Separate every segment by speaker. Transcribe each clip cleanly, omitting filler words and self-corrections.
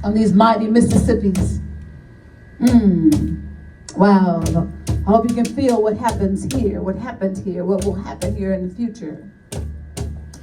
Speaker 1: on these mighty Mississippis. Wow. I hope you can feel what happens here, what happened here, what will happen here in the future.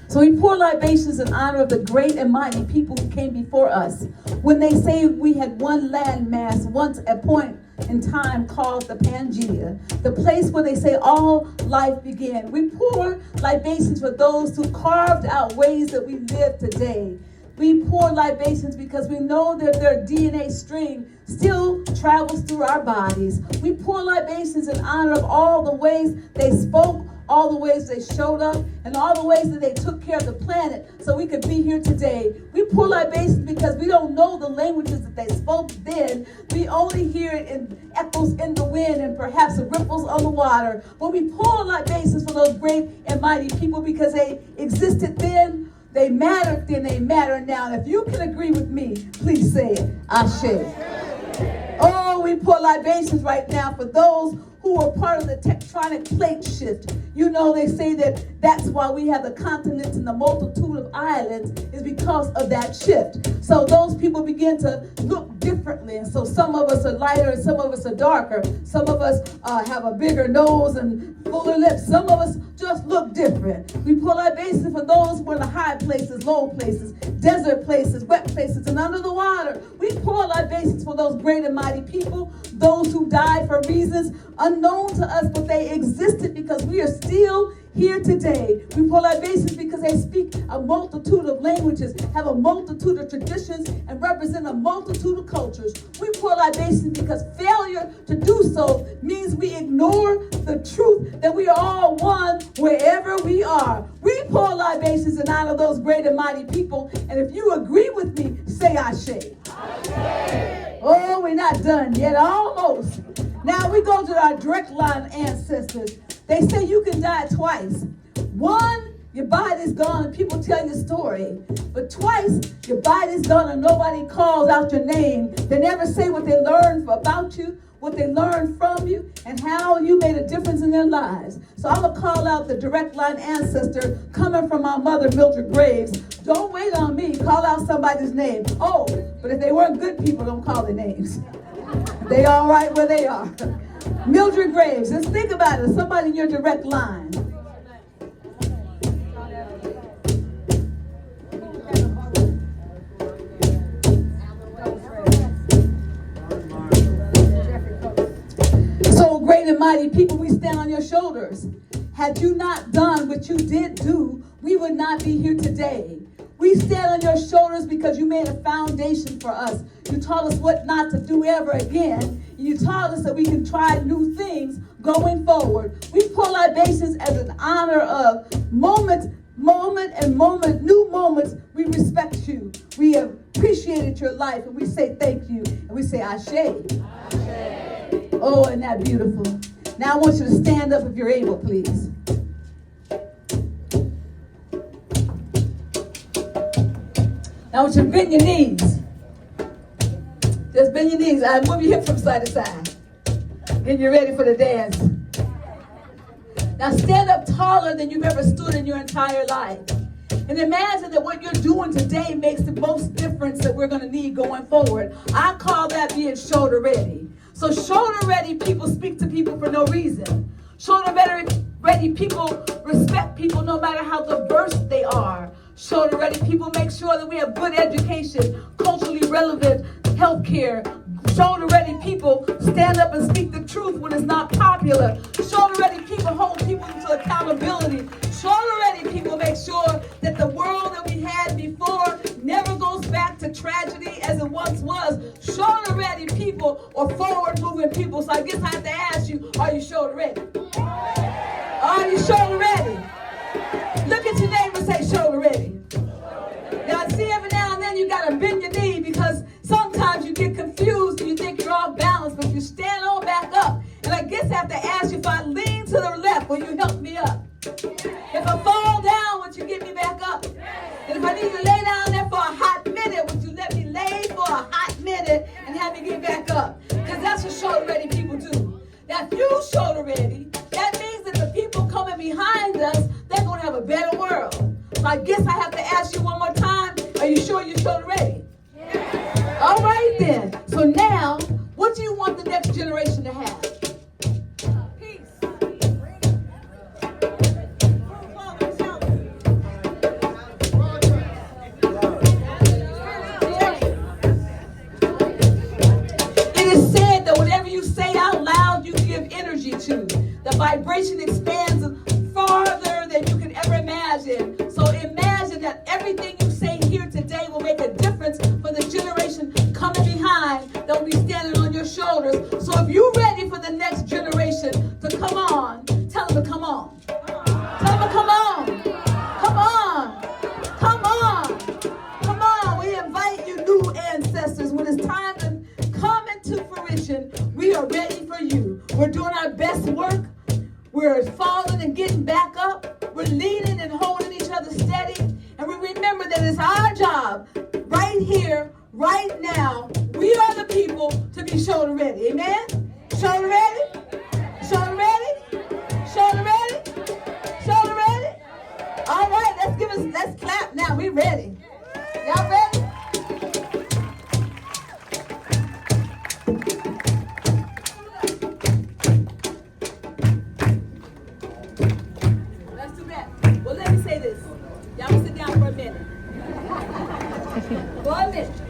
Speaker 1: So we pour libations in honor of the great and mighty people who came before us. When they say we had one landmass, once a point in time called the Pangea, the place where they say all life began. We pour libations for those who carved out ways that we live today. We pour libations because we know that their DNA string still travels through our bodies. We pour libations in honor of all the ways they spoke, all the ways they showed up, and all the ways that they took care of the planet so we could be here today. We pour libations because we don't know the languages that they spoke then. We only hear it in echoes in the wind and perhaps the ripples on the water. But we pour libations for those great and mighty people because they existed then, they mattered then, they matter now. And if you can agree with me, please say it. Ashe. Oh, we pour libations right now for those who were part of the tectonic plate shift. You know, they say that that's why we have the continents and the multitude of islands is because of that shift. So those people begin to look differently. And so some of us are lighter and some of us are darker. Some of us have a bigger nose and fuller lips. Some of us just look different. We pull our bases for those who are in the high places, low places, desert places, wet places, and under the water. We pull our bases for those great and mighty people, those who died for reasons unknown to us, but they existed because we are still here today. We pull our bases because they speak a multitude of languages, have a multitude of traditions, and represent a multitude of cultures. We pull our bases because failure to do so means we ignore the truth that we are all one wherever we are. We pull our bases in honor of those great and mighty people. And if you agree with me, say Ashe. Oh, we're not done yet, almost. Now we go to our direct line ancestors. They say you can die twice. One, your body's gone and people tell your story. But twice, your body's gone and nobody calls out your name. They never say what they learned about you, what they learned from you, and how you made a difference in their lives. So I'm going to call out the direct line ancestor coming from my mother, Mildred Graves. Don't wait on me. Call out somebody's name. Oh, but if they weren't good people, don't call their names. They all right where they are. Mildred Graves. Just think about it. Somebody in your direct line. So great and mighty people, we stand on your shoulders. Had you not done what you did do, we would not be here today. We stand on your shoulders because you made a foundation for us. You taught us what not to do ever again. You taught us that we can try new things going forward. We pull our bases as an honor of moment, new moments. We respect you. We have appreciated your life, and we say thank you. And we say Ashe. Ashe. Oh, isn't that beautiful? Now I want you to stand up if you're able, please. Now I want you to bend your knees. Just bend your knees. I move your hips from side to side. Then you're ready for the dance. Now stand up taller than you've ever stood in your entire life. And imagine that what you're doing today makes the most difference that we're going to need going forward. I call that being shoulder ready. So shoulder ready people speak to people for no reason. Shoulder ready people respect people no matter how diverse they are. Shoulder ready people make sure that we have good education, culturally relevant health care. Shoulder ready people stand up and speak the truth when it's not popular. Shoulder ready people hold people to accountability. Shoulder ready people make sure that the world that we had before never goes back to tragedy as it once was. Shoulder ready people are forward moving people. So I guess I have to ask you, are you shoulder ready? Are you shoulder ready? Look at your neighbor and say shoulder ready. Now see, every now and then you got to bend your knee because sometimes you get confused and you think you're off balance, but you stand on back up. And I guess I have to ask you, if I lean to the left, will you help me up? If I fall down, would you get me back up? And if I need to lay down there for a hot minute, would you let me lay for a hot minute and have me get back up? Because that's what shoulder ready people do. Now if you shoulder ready, that means that the people coming behind us, they're going to have a better world. So I guess I have to ask you one more time, are you sure you're shoulder ready? Yes. All Amen. So now, what do you want the next generation to have? The vibration expands farther than you can ever imagine. So imagine that everything you say here today will make a difference for the generation coming behind that will be standing on your shoulders. So if you're ready for the next generation to come on, tell them to come on. Tell them to come on. Come on. Come on. Come on. We invite you, new ancestors. When it's time to come into fruition, we are ready for you. We're doing our best work. We're falling and getting back up. We're leaning and holding each other steady. And we remember that it's our job right here, right now. We are the people to be shoulder ready. Amen? Shoulder ready? Shoulder ready? Shoulder ready? Shoulder ready? All right, let's clap now. We're ready. Y'all ready? Well, let me say this. Y'all sit down for a minute. For a minute.